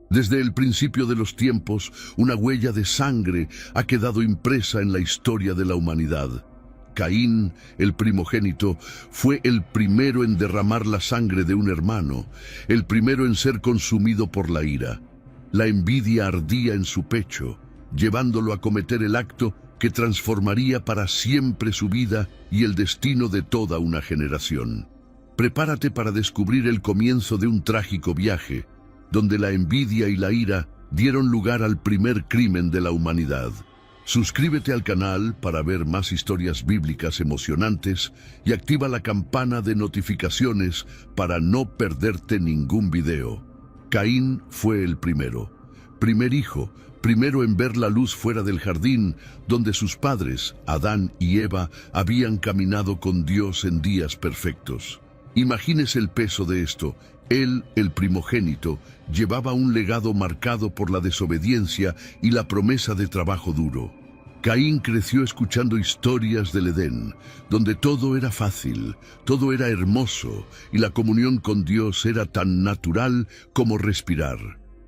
Desde el principio de los tiempos, una huella de sangre ha quedado impresa en la historia de la humanidad. Caín, el primogénito, fue el primero en derramar la sangre de un hermano, el primero en ser consumido por la ira. La envidia ardía en su pecho, llevándolo a cometer el acto que transformaría para siempre su vida y el destino de toda una generación. Prepárate para descubrir el comienzo de un trágico viaje, donde la envidia y la ira dieron lugar al primer crimen de la humanidad. Suscríbete al canal para ver más historias bíblicas emocionantes y activa la campana de notificaciones para no perderte ningún video. Caín fue el primer hijo, primero en ver la luz fuera del jardín donde sus padres, Adán y Eva, habían caminado con Dios en días perfectos. Imagínese el peso de esto. Él, el primogénito, llevaba un legado marcado por la desobediencia y la promesa de trabajo duro. Caín creció escuchando historias del Edén, donde todo era fácil, todo era hermoso y la comunión con Dios era tan natural como respirar.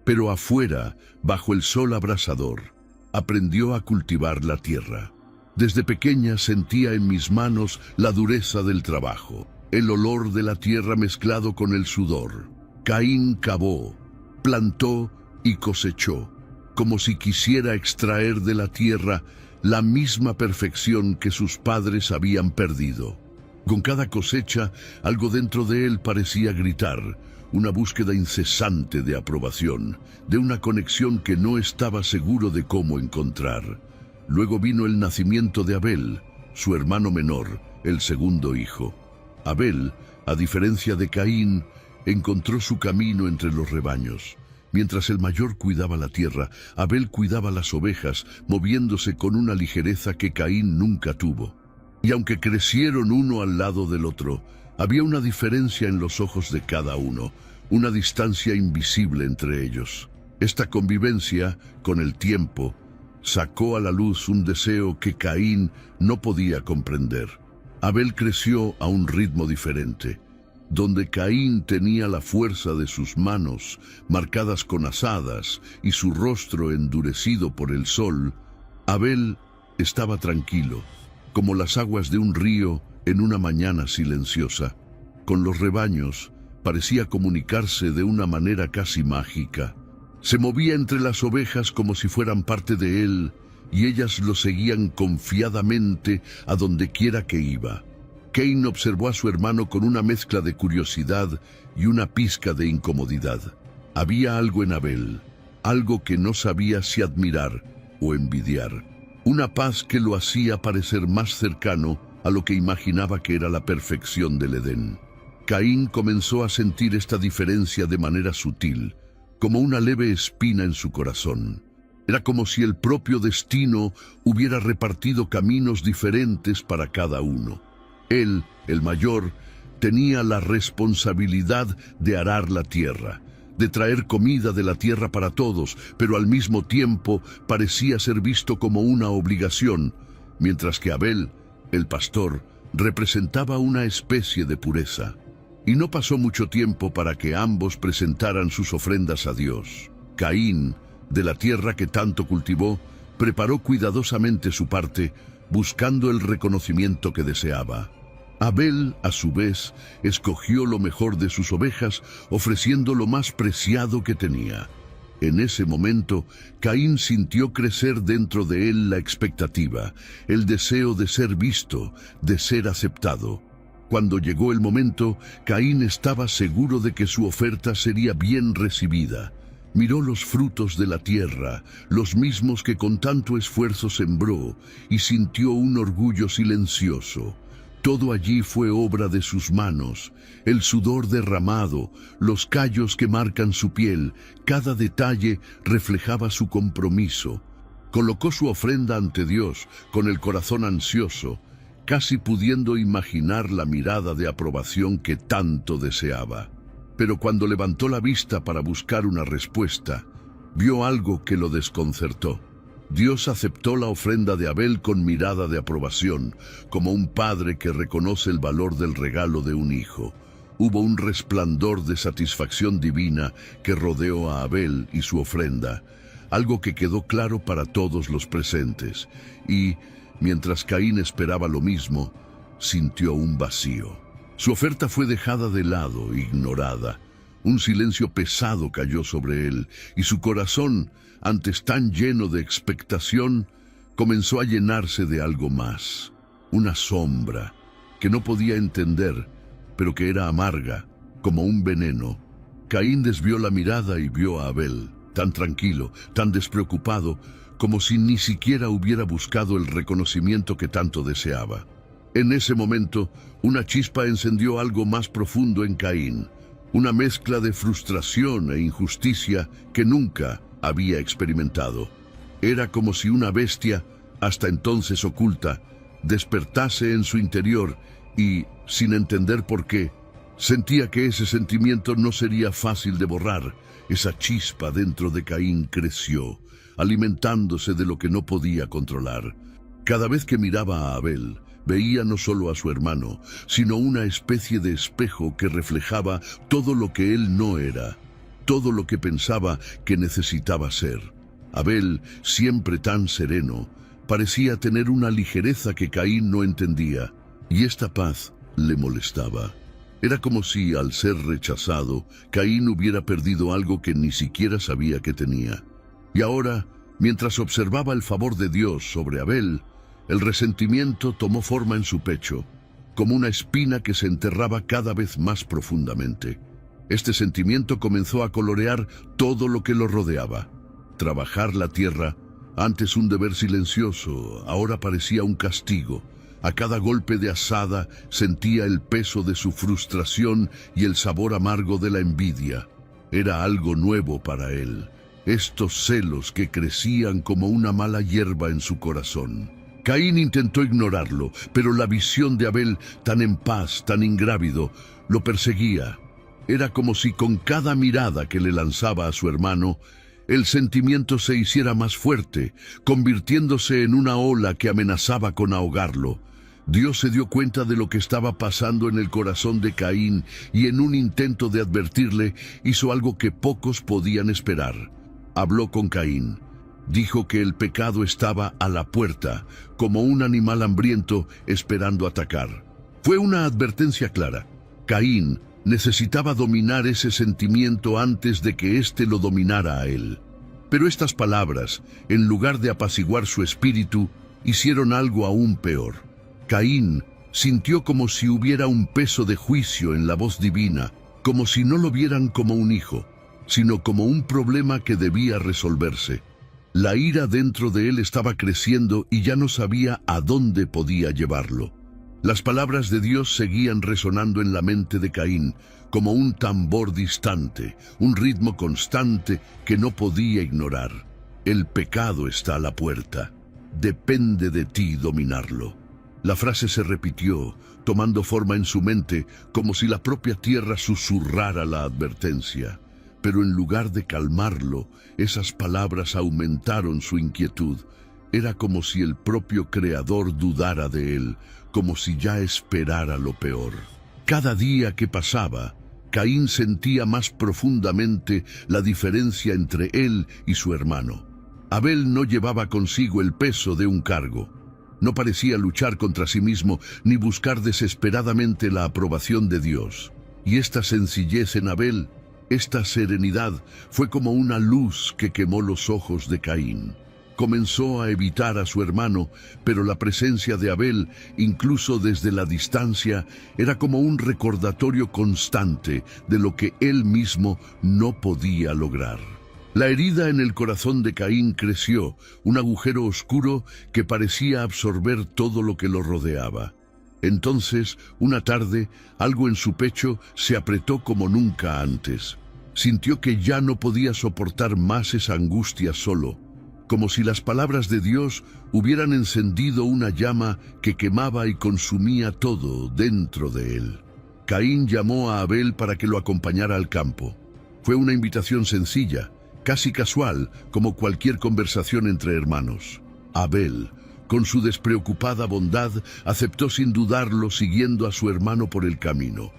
Pero afuera, bajo el sol abrasador, aprendió a cultivar la tierra. Desde pequeña sentía en mis manos la dureza del trabajo, el olor de la tierra mezclado con el sudor. Caín cavó, plantó y cosechó, como si quisiera extraer de la tierra la misma perfección que sus padres habían perdido. Con cada cosecha, algo dentro de él parecía gritar, una búsqueda incesante de aprobación, de una conexión que no estaba seguro de cómo encontrar. Luego vino el nacimiento de Abel, su hermano menor, el segundo hijo. Abel, a diferencia de Caín, encontró su camino entre los rebaños. Mientras el mayor cuidaba la tierra, Abel cuidaba las ovejas, moviéndose con una ligereza que Caín nunca tuvo. Y aunque crecieron uno al lado del otro, había una diferencia en los ojos de cada uno, una distancia invisible entre ellos. Esta convivencia, con el tiempo, sacó a la luz un deseo que Caín no podía comprender. Abel creció a un ritmo diferente. Donde Caín tenía la fuerza de sus manos marcadas con azadas y su rostro endurecido por el sol, Abel estaba tranquilo, como las aguas de un río en una mañana silenciosa. Con los rebaños parecía comunicarse de una manera casi mágica. Se movía entre las ovejas como si fueran parte de él, y ellas lo seguían confiadamente a donde quiera que iba. Caín observó a su hermano con una mezcla de curiosidad y una pizca de incomodidad. Había algo en Abel, algo que no sabía si admirar o envidiar. Una paz que lo hacía parecer más cercano a lo que imaginaba que era la perfección del Edén. Caín comenzó a sentir esta diferencia de manera sutil, como una leve espina en su corazón. Era como si el propio destino hubiera repartido caminos diferentes para cada uno. Él, el mayor, tenía la responsabilidad de arar la tierra, de traer comida de la tierra para todos, pero al mismo tiempo parecía ser visto como una obligación, mientras que Abel, el pastor, representaba una especie de pureza. Y no pasó mucho tiempo para que ambos presentaran sus ofrendas a Dios. Caín, de la tierra que tanto cultivó, preparó cuidadosamente su parte, buscando el reconocimiento que deseaba. Abel, a su vez, escogió lo mejor de sus ovejas, ofreciendo lo más preciado que tenía. En ese momento, Caín sintió crecer dentro de él la expectativa, el deseo de ser visto, de ser aceptado. Cuando llegó el momento, Caín estaba seguro de que su oferta sería bien recibida. Miró los frutos de la tierra, los mismos que con tanto esfuerzo sembró, y sintió un orgullo silencioso. Todo allí fue obra de sus manos, el sudor derramado, los callos que marcan su piel, cada detalle reflejaba su compromiso. Colocó su ofrenda ante Dios, con el corazón ansioso, casi pudiendo imaginar la mirada de aprobación que tanto deseaba. Pero cuando levantó la vista para buscar una respuesta, vio algo que lo desconcertó. Dios aceptó la ofrenda de Abel con mirada de aprobación, como un padre que reconoce el valor del regalo de un hijo. hubo un resplandor de satisfacción divina que rodeó a Abel y su ofrenda, algo que quedó claro para todos los presentes, y, mientras Caín esperaba lo mismo, sintió un vacío. Su oferta fue dejada de lado, ignorada. Un silencio pesado cayó sobre él, y su corazón, antes tan lleno de expectación, comenzó a llenarse de algo más. Una sombra que no podía entender, pero que era amarga, como un veneno. Caín desvió la mirada y vio a Abel, tan tranquilo, tan despreocupado, como si ni siquiera hubiera buscado el reconocimiento que tanto deseaba. En ese momento, una chispa encendió algo más profundo en Caín, una mezcla de frustración e injusticia que nunca había experimentado. Era como si una bestia, hasta entonces oculta, despertase en su interior y, sin entender por qué, sentía que ese sentimiento no sería fácil de borrar. Esa chispa dentro de Caín creció, alimentándose de lo que no podía controlar. Cada vez que miraba a Abel, veía no solo a su hermano, sino una especie de espejo que reflejaba todo lo que él no era, todo lo que pensaba que necesitaba ser. Abel, siempre tan sereno, parecía tener una ligereza que Caín no entendía, y esta paz le molestaba. Era como si, al ser rechazado, Caín hubiera perdido algo que ni siquiera sabía que tenía. Y ahora, mientras observaba el favor de Dios sobre Abel, el resentimiento tomó forma en su pecho, como una espina que se enterraba cada vez más profundamente. Este sentimiento comenzó a colorear todo lo que lo rodeaba. Trabajar la tierra, antes un deber silencioso, ahora parecía un castigo. A cada golpe de azada sentía el peso de su frustración y el sabor amargo de la envidia. Era algo nuevo para él, estos celos que crecían como una mala hierba en su corazón. Caín intentó ignorarlo, pero la visión de Abel, tan en paz, tan ingrávido, lo perseguía. Era como si con cada mirada que le lanzaba a su hermano, el sentimiento se hiciera más fuerte, convirtiéndose en una ola que amenazaba con ahogarlo. Dios se dio cuenta de lo que estaba pasando en el corazón de Caín y, en un intento de advertirle, hizo algo que pocos podían esperar. Habló con Caín. Dijo que el pecado estaba a la puerta, como un animal hambriento esperando atacar. Fue una advertencia clara. Caín necesitaba dominar ese sentimiento antes de que éste lo dominara a él. Pero estas palabras, en lugar de apaciguar su espíritu, hicieron algo aún peor. Caín sintió como si hubiera un peso de juicio en la voz divina, como si no lo vieran como un hijo, sino como un problema que debía resolverse. La ira dentro de él estaba creciendo y ya no sabía a dónde podía llevarlo. Las palabras de Dios seguían resonando en la mente de Caín, como un tambor distante, un ritmo constante que no podía ignorar. El pecado está a la puerta. Depende de ti dominarlo. La frase se repitió, tomando forma en su mente, como si la propia tierra susurrara la advertencia. Pero en lugar de calmarlo, esas palabras aumentaron su inquietud. Era como si el propio Creador dudara de él, como si ya esperara lo peor. Cada día que pasaba, Caín sentía más profundamente la diferencia entre él y su hermano. Abel no llevaba consigo el peso de un cargo. No parecía luchar contra sí mismo ni buscar desesperadamente la aprobación de Dios. Y esta sencillez en Abel, esta serenidad, fue como una luz que quemó los ojos de Caín. Comenzó a evitar a su hermano, pero la presencia de Abel, incluso desde la distancia, era como un recordatorio constante de lo que él mismo no podía lograr. La herida en el corazón de Caín creció, un agujero oscuro que parecía absorber todo lo que lo rodeaba. Entonces, una tarde, algo en su pecho se apretó como nunca antes. Sintió que ya no podía soportar más esa angustia solo, como si las palabras de Dios hubieran encendido una llama que quemaba y consumía todo dentro de él. Caín llamó a Abel para que lo acompañara al campo. Fue una invitación sencilla, casi casual, como cualquier conversación entre hermanos. Abel, con su despreocupada bondad, aceptó sin dudarlo, siguiendo a su hermano por el camino.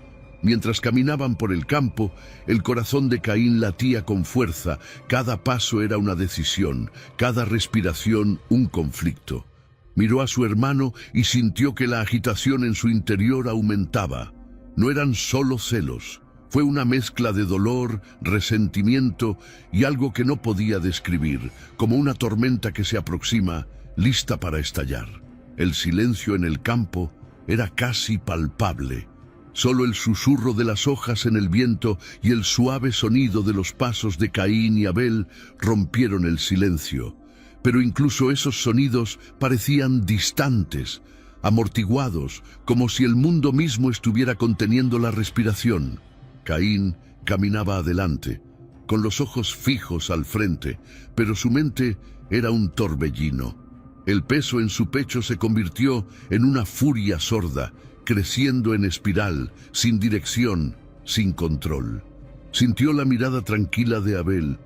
Mientras caminaban por el campo, el corazón de Caín latía con fuerza. Cada paso era una decisión, cada respiración un conflicto. Miró a su hermano y sintió que la agitación en su interior aumentaba. No eran solo celos, fue una mezcla de dolor, resentimiento y algo que no podía describir, como una tormenta que se aproxima, lista para estallar. El silencio en el campo era casi palpable. Solo el susurro de las hojas en el viento y el suave sonido de los pasos de Caín y Abel rompieron el silencio. Pero incluso esos sonidos parecían distantes, amortiguados, como si el mundo mismo estuviera conteniendo la respiración. Caín caminaba adelante, con los ojos fijos al frente, pero su mente era un torbellino. El peso en su pecho se convirtió en una furia sorda, creciendo en espiral, sin dirección, sin control. Sintió la mirada tranquila de Abel,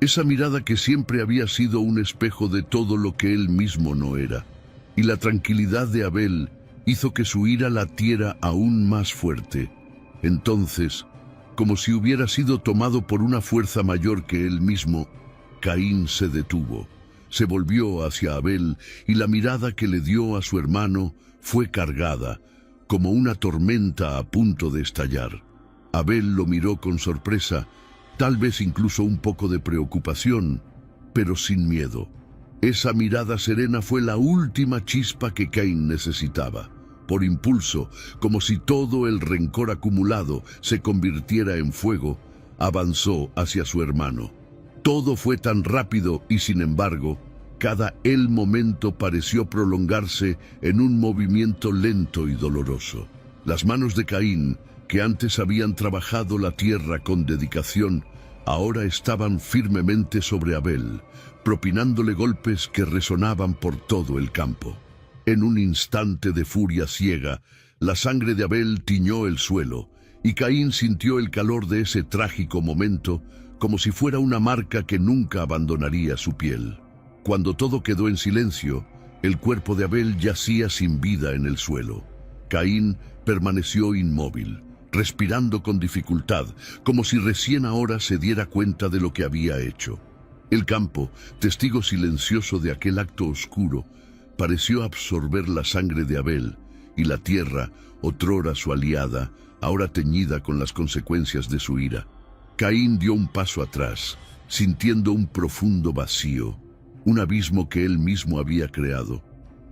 esa mirada que siempre había sido un espejo de todo lo que él mismo no era. Y la tranquilidad de Abel hizo que su ira latiera aún más fuerte. Entonces, como si hubiera sido tomado por una fuerza mayor que él mismo, Caín se detuvo. Se volvió hacia Abel y la mirada que le dio a su hermano fue cargada, como una tormenta a punto de estallar. Abel lo miró con sorpresa, tal vez incluso un poco de preocupación, pero sin miedo. Esa mirada serena fue la última chispa que Caín necesitaba. Por impulso, como si todo el rencor acumulado se convirtiera en fuego, avanzó hacia su hermano. Todo fue tan rápido y, sin embargo, cada momento pareció prolongarse en un movimiento lento y doloroso. Las manos de Caín, que antes habían trabajado la tierra con dedicación, ahora estaban firmemente sobre Abel, propinándole golpes que resonaban por todo el campo. En un instante de furia ciega, la sangre de Abel tiñó el suelo, y Caín sintió el calor de ese trágico momento como si fuera una marca que nunca abandonaría su piel. Cuando todo quedó en silencio, el cuerpo de Abel yacía sin vida en el suelo. Caín permaneció inmóvil, respirando con dificultad, como si recién ahora se diera cuenta de lo que había hecho. El campo, testigo silencioso de aquel acto oscuro, pareció absorber la sangre de Abel, y la tierra, otrora su aliada, ahora teñida con las consecuencias de su ira. Caín dio un paso atrás, sintiendo un profundo vacío, un abismo que él mismo había creado,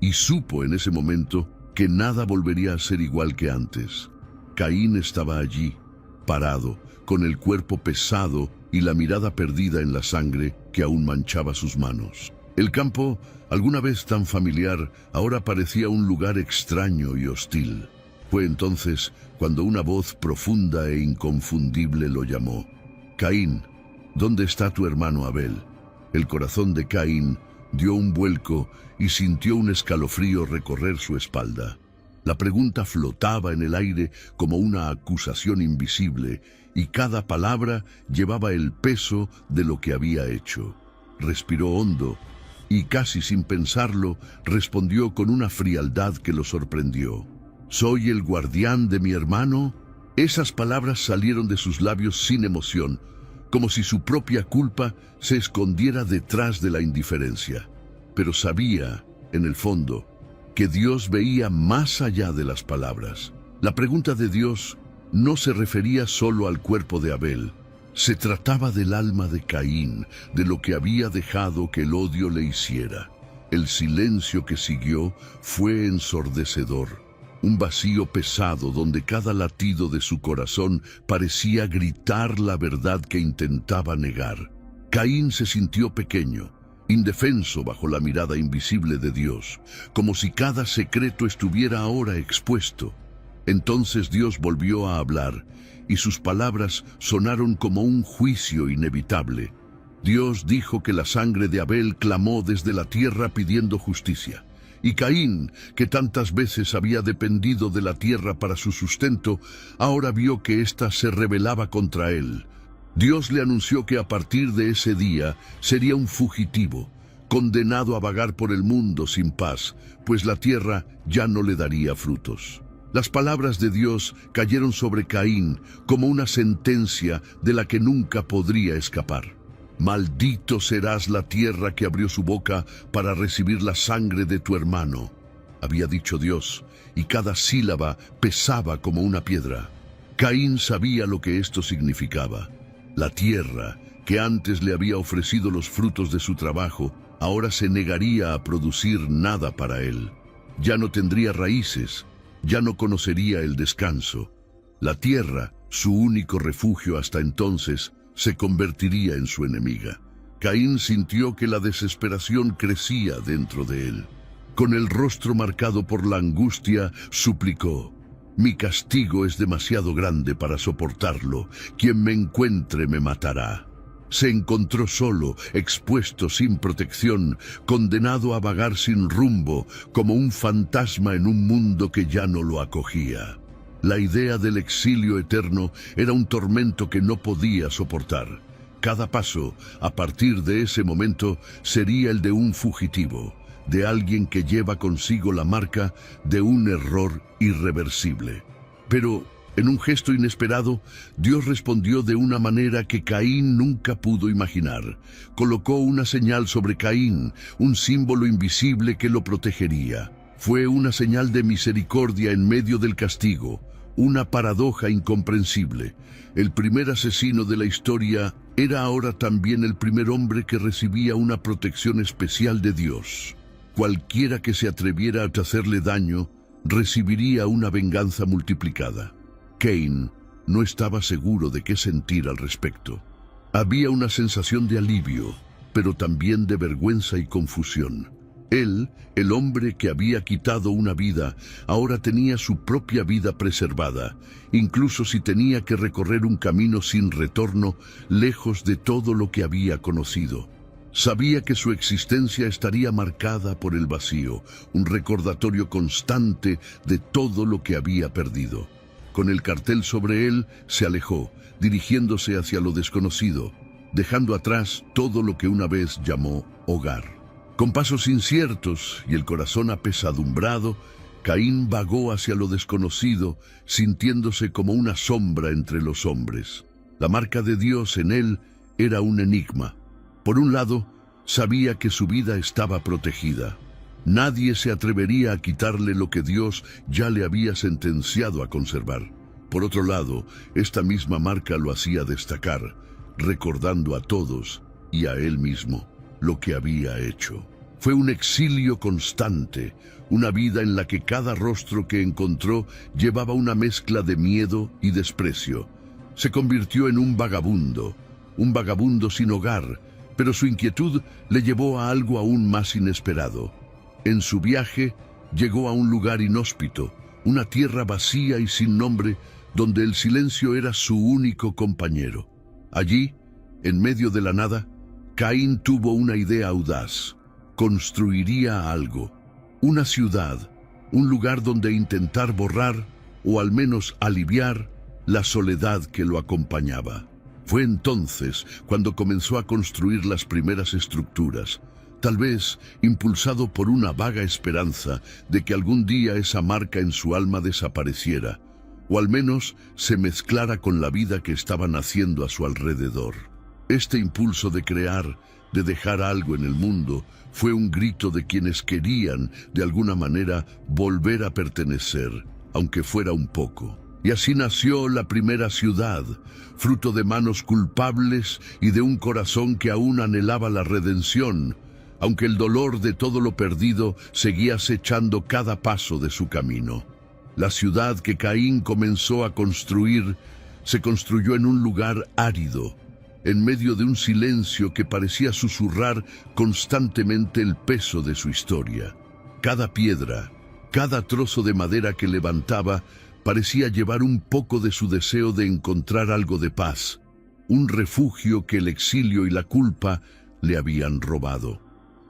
y supo en ese momento que nada volvería a ser igual que antes. Caín estaba allí, parado, con el cuerpo pesado y la mirada perdida en la sangre que aún manchaba sus manos. El campo, alguna vez tan familiar, ahora parecía un lugar extraño y hostil. Fue entonces cuando una voz profunda e inconfundible lo llamó. Caín, ¿dónde está tu hermano Abel? El corazón de Caín dio un vuelco y sintió un escalofrío recorrer su espalda. La pregunta flotaba en el aire como una acusación invisible, y cada palabra llevaba el peso de lo que había hecho. Respiró hondo y, casi sin pensarlo, respondió con una frialdad que lo sorprendió. ¿Soy el guardián de mi hermano? Esas palabras salieron de sus labios sin emoción, como si su propia culpa se escondiera detrás de la indiferencia. Pero sabía, en el fondo, que Dios veía más allá de las palabras. La pregunta de Dios no se refería solo al cuerpo de Abel. Se trataba del alma de Caín, de lo que había dejado que el odio le hiciera. El silencio que siguió fue ensordecedor. Un vacío pesado donde cada latido de su corazón parecía gritar la verdad que intentaba negar. Caín se sintió pequeño, indefenso bajo la mirada invisible de Dios, como si cada secreto estuviera ahora expuesto. Entonces Dios volvió a hablar, y sus palabras sonaron como un juicio inevitable. Dios dijo que la sangre de Abel clamó desde la tierra pidiendo justicia. Y Caín, que tantas veces había dependido de la tierra para su sustento, ahora vio que ésta se rebelaba contra él. Dios le anunció que a partir de ese día sería un fugitivo, condenado a vagar por el mundo sin paz, pues la tierra ya no le daría frutos. Las palabras de Dios cayeron sobre Caín como una sentencia de la que nunca podría escapar. Maldito serás la tierra que abrió su boca para recibir la sangre de tu hermano, había dicho Dios, y cada sílaba pesaba como una piedra. Caín sabía lo que esto significaba. La tierra, que antes le había ofrecido los frutos de su trabajo, ahora se negaría a producir nada para él. Ya no tendría raíces, ya no conocería el descanso. La tierra, su único refugio hasta entonces, se convertiría en su enemiga. Caín sintió que la desesperación crecía dentro de él. Con el rostro marcado por la angustia, suplicó: «Mi castigo es demasiado grande para soportarlo. Quien me encuentre me matará». Se encontró solo, expuesto sin protección, condenado a vagar sin rumbo, como un fantasma en un mundo que ya no lo acogía. La idea del exilio eterno era un tormento que no podía soportar. Cada paso, a partir de ese momento, sería el de un fugitivo, de alguien que lleva consigo la marca de un error irreversible. Pero, en un gesto inesperado, Dios respondió de una manera que Caín nunca pudo imaginar. Colocó una señal sobre Caín, un símbolo invisible que lo protegería. Fue una señal de misericordia en medio del castigo, una paradoja incomprensible. El primer asesino de la historia era ahora también el primer hombre que recibía una protección especial de Dios. Cualquiera que se atreviera a hacerle daño recibiría una venganza multiplicada. Caín no estaba seguro de qué sentir al respecto. Había una sensación de alivio, pero también de vergüenza y confusión. Él, el hombre que había quitado una vida, ahora tenía su propia vida preservada, incluso si tenía que recorrer un camino sin retorno, lejos de todo lo que había conocido. Sabía que su existencia estaría marcada por el vacío, un recordatorio constante de todo lo que había perdido. Con el cartel sobre él, se alejó, dirigiéndose hacia lo desconocido, dejando atrás todo lo que una vez llamó hogar. Con pasos inciertos y el corazón apesadumbrado, Caín vagó hacia lo desconocido, sintiéndose como una sombra entre los hombres. La marca de Dios en él era un enigma. Por un lado, sabía que su vida estaba protegida. Nadie se atrevería a quitarle lo que Dios ya le había sentenciado a conservar. Por otro lado, esta misma marca lo hacía destacar, recordando a todos y a él mismo lo que había hecho. Fue un exilio constante, una vida en la que cada rostro que encontró llevaba una mezcla de miedo y desprecio. Se convirtió en un vagabundo sin hogar, pero su inquietud le llevó a algo aún más inesperado. En su viaje llegó a un lugar inhóspito, una tierra vacía y sin nombre, donde el silencio era su único compañero. Allí, en medio de la nada, Caín tuvo una idea audaz. Construiría algo, una ciudad, un lugar donde intentar borrar, o al menos aliviar, la soledad que lo acompañaba. Fue entonces cuando comenzó a construir las primeras estructuras, tal vez impulsado por una vaga esperanza de que algún día esa marca en su alma desapareciera, o al menos se mezclara con la vida que estaba naciendo a su alrededor. Este impulso de crear, de dejar algo en el mundo, fue un grito de quienes querían, de alguna manera, volver a pertenecer, aunque fuera un poco. Y así nació la primera ciudad, fruto de manos culpables y de un corazón que aún anhelaba la redención, aunque el dolor de todo lo perdido seguía acechando cada paso de su camino. La ciudad que Caín comenzó a construir se construyó en un lugar árido, en medio de un silencio que parecía susurrar constantemente el peso de su historia. Cada piedra, cada trozo de madera que levantaba parecía llevar un poco de su deseo de encontrar algo de paz, un refugio que el exilio y la culpa le habían robado.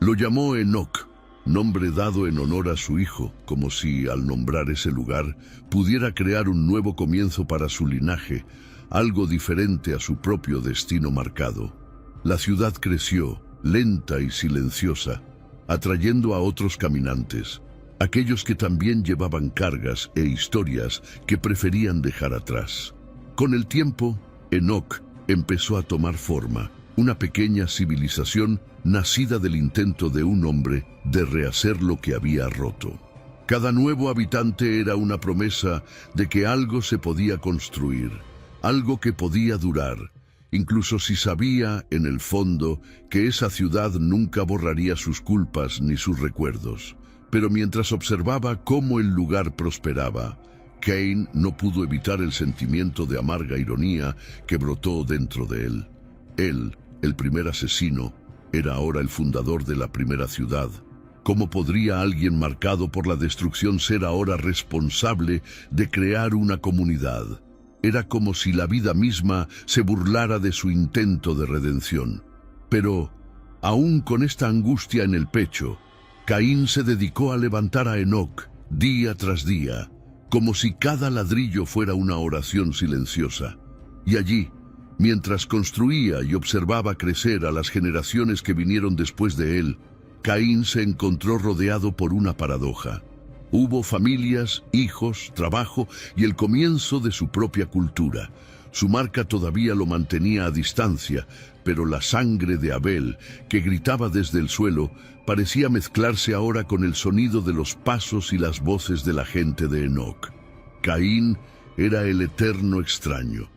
Lo llamó Enoc, nombre dado en honor a su hijo, como si, al nombrar ese lugar, pudiera crear un nuevo comienzo para su linaje, algo diferente a su propio destino marcado. La ciudad creció, lenta y silenciosa, atrayendo a otros caminantes. aquellos que también llevaban cargas e historias que preferían dejar atrás. Con el tiempo, Enoc empezó a tomar forma, una pequeña civilización nacida del intento de un hombre de rehacer lo que había roto. Cada nuevo habitante era una promesa de que algo se podía construir, algo que podía durar, incluso si sabía, en el fondo, que esa ciudad nunca borraría sus culpas ni sus recuerdos. Pero mientras observaba cómo el lugar prosperaba, Cain no pudo evitar el sentimiento de amarga ironía que brotó dentro de él. Él, el primer asesino, era ahora el fundador de la primera ciudad. ¿Cómo podría alguien marcado por la destrucción ser ahora responsable de crear una comunidad? Era como si la vida misma se burlara de su intento de redención. Pero, aún con esta angustia en el pecho, Caín se dedicó a levantar a Enoc día tras día, como si cada ladrillo fuera una oración silenciosa. Y allí, mientras construía y observaba crecer a las generaciones que vinieron después de él, Caín se encontró rodeado por una paradoja. Hubo familias, hijos, trabajo y el comienzo de su propia cultura. Su marca todavía lo mantenía a distancia, pero la sangre de Abel, que gritaba desde el suelo, parecía mezclarse ahora con el sonido de los pasos y las voces de la gente de Enoc. Caín era el eterno extraño,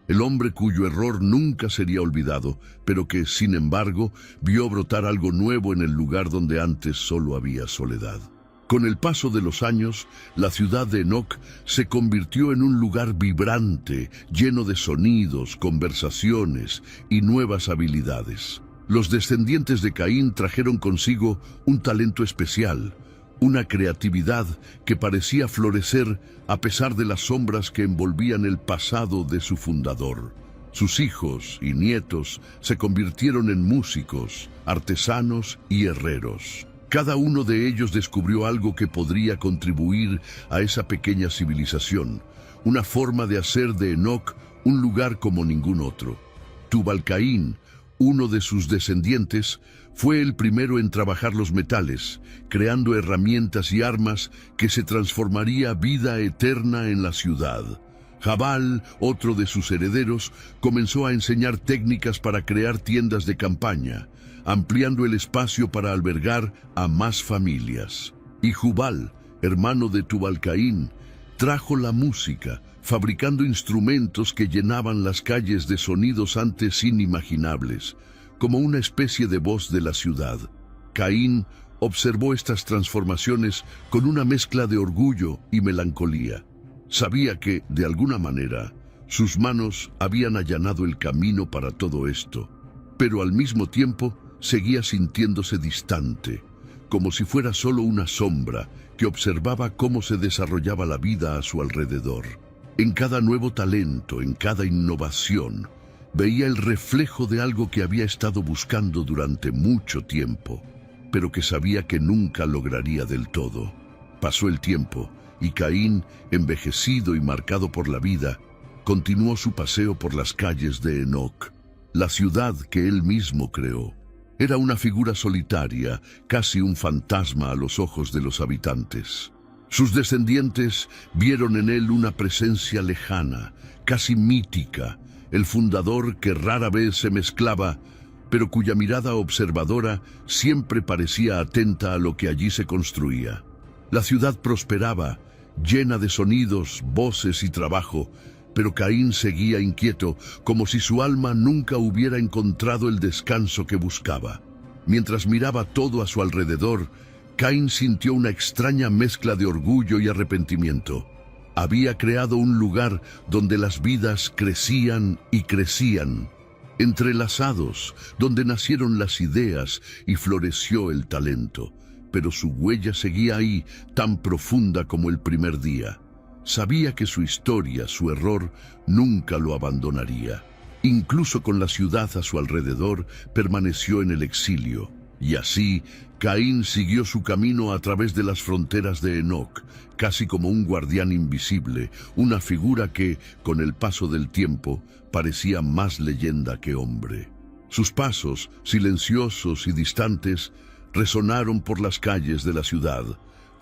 el hombre cuyo error nunca sería olvidado, pero que, sin embargo, vio brotar algo nuevo en el lugar donde antes solo había soledad. Con el paso de los años, la ciudad de Enoc se convirtió en un lugar vibrante, lleno de sonidos, conversaciones y nuevas habilidades. Los descendientes de Caín trajeron consigo un talento especial, una creatividad que parecía florecer a pesar de las sombras que envolvían el pasado de su fundador. Sus hijos y nietos se convirtieron en músicos, artesanos y herreros. Cada uno de ellos descubrió algo que podría contribuir a esa pequeña civilización, una forma de hacer de Enoc un lugar como ningún otro. Tubal-Caín, uno de sus descendientes, fue el primero en trabajar los metales, creando herramientas y armas que se transformaría vida eterna en la ciudad. Jabal, otro de sus herederos, comenzó a enseñar técnicas para crear tiendas de campaña, ampliando el espacio para albergar a más familias. Y Jubal, hermano de Tubal-Caín, trajo la música, fabricando instrumentos que llenaban las calles de sonidos antes inimaginables, como una especie de voz de la ciudad. Caín observó estas transformaciones con una mezcla de orgullo y melancolía. Sabía que, de alguna manera, sus manos habían allanado el camino para todo esto, pero al mismo tiempo seguía sintiéndose distante, como si fuera solo una sombra que observaba cómo se desarrollaba la vida a su alrededor. En cada nuevo talento, en cada innovación, veía el reflejo de algo que había estado buscando durante mucho tiempo, pero que sabía que nunca lograría del todo. Pasó el tiempo, y Caín, envejecido y marcado por la vida, continuó su paseo por las calles de Enoc, la ciudad que él mismo creó. Era una figura solitaria, casi un fantasma a los ojos de los habitantes. Sus descendientes vieron en él una presencia lejana, casi mítica, el fundador que rara vez se mezclaba, pero cuya mirada observadora siempre parecía atenta a lo que allí se construía. La ciudad prosperaba, llena de sonidos, voces y trabajo, pero Caín seguía inquieto, como si su alma nunca hubiera encontrado el descanso que buscaba. Mientras miraba todo a su alrededor, Caín sintió una extraña mezcla de orgullo y arrepentimiento. Había creado un lugar donde las vidas crecían y crecían, entrelazados, donde nacieron las ideas y floreció el talento. Pero su huella seguía ahí, tan profunda como el primer día. Sabía que su historia, su error, nunca lo abandonaría. Incluso con la ciudad a su alrededor, permaneció en el exilio. Y así, Caín siguió su camino a través de las fronteras de Enoc, casi como un guardián invisible, una figura que, con el paso del tiempo, parecía más leyenda que hombre. Sus pasos, silenciosos y distantes, resonaron por las calles de la ciudad,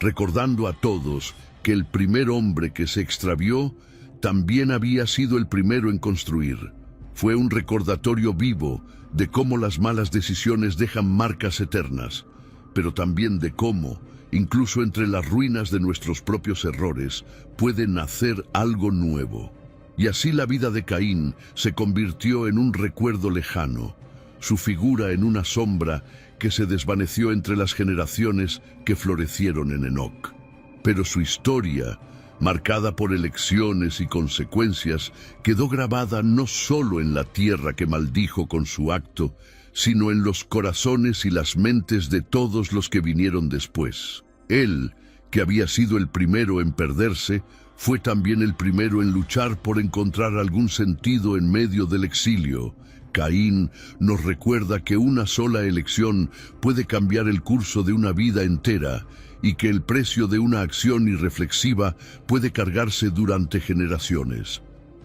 recordando a todos que el primer hombre que se extravió también había sido el primero en construir. Fue un recordatorio vivo de cómo las malas decisiones dejan marcas eternas, pero también de cómo, incluso entre las ruinas de nuestros propios errores, puede nacer algo nuevo. Y así la vida de Caín se convirtió en un recuerdo lejano, su figura en una sombra que se desvaneció entre las generaciones que florecieron en Enoc. Pero su historia, marcada por elecciones y consecuencias, quedó grabada no solo en la tierra que maldijo con su acto, sino en los corazones y las mentes de todos los que vinieron después. Él, que había sido el primero en perderse, fue también el primero en luchar por encontrar algún sentido en medio del exilio. Caín nos recuerda que una sola elección puede cambiar el curso de una vida entera y que el precio de una acción irreflexiva puede cargarse durante generaciones.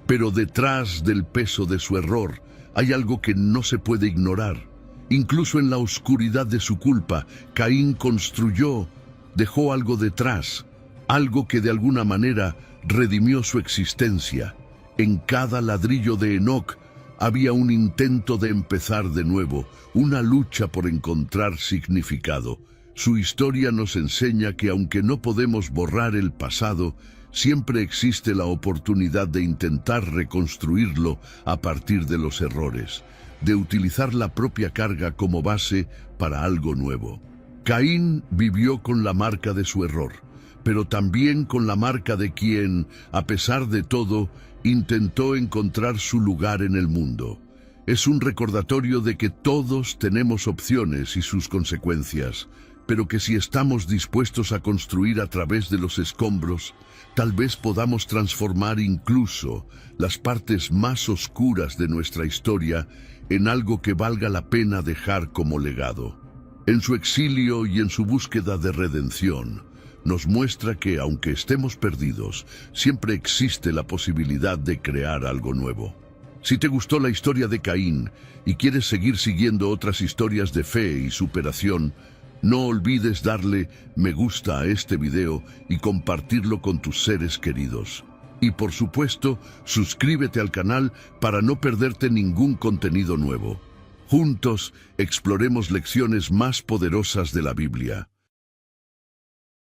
Pero detrás del peso de su error hay algo que no se puede ignorar. Incluso en la oscuridad de su culpa, Caín construyó, dejó algo detrás, algo que de alguna manera redimió su existencia. En cada ladrillo de Enoc había un intento de empezar de nuevo, una lucha por encontrar significado. Su historia nos enseña que aunque no podemos borrar el pasado, siempre existe la oportunidad de intentar reconstruirlo a partir de los errores, de utilizar la propia carga como base para algo nuevo. Caín vivió con la marca de su error, pero también con la marca de quien, a pesar de todo, intentó encontrar su lugar en el mundo. Es un recordatorio de que todos tenemos opciones y sus consecuencias, pero que si estamos dispuestos a construir a través de los escombros, tal vez podamos transformar incluso las partes más oscuras de nuestra historia en algo que valga la pena dejar como legado. En su exilio y en su búsqueda de redención, nos muestra que, aunque estemos perdidos, siempre existe la posibilidad de crear algo nuevo. Si te gustó la historia de Caín y quieres seguir siguiendo otras historias de fe y superación, no olvides darle me gusta a este video y compartirlo con tus seres queridos. Y por supuesto, suscríbete al canal para no perderte ningún contenido nuevo. Juntos, exploremos lecciones más poderosas de la Biblia.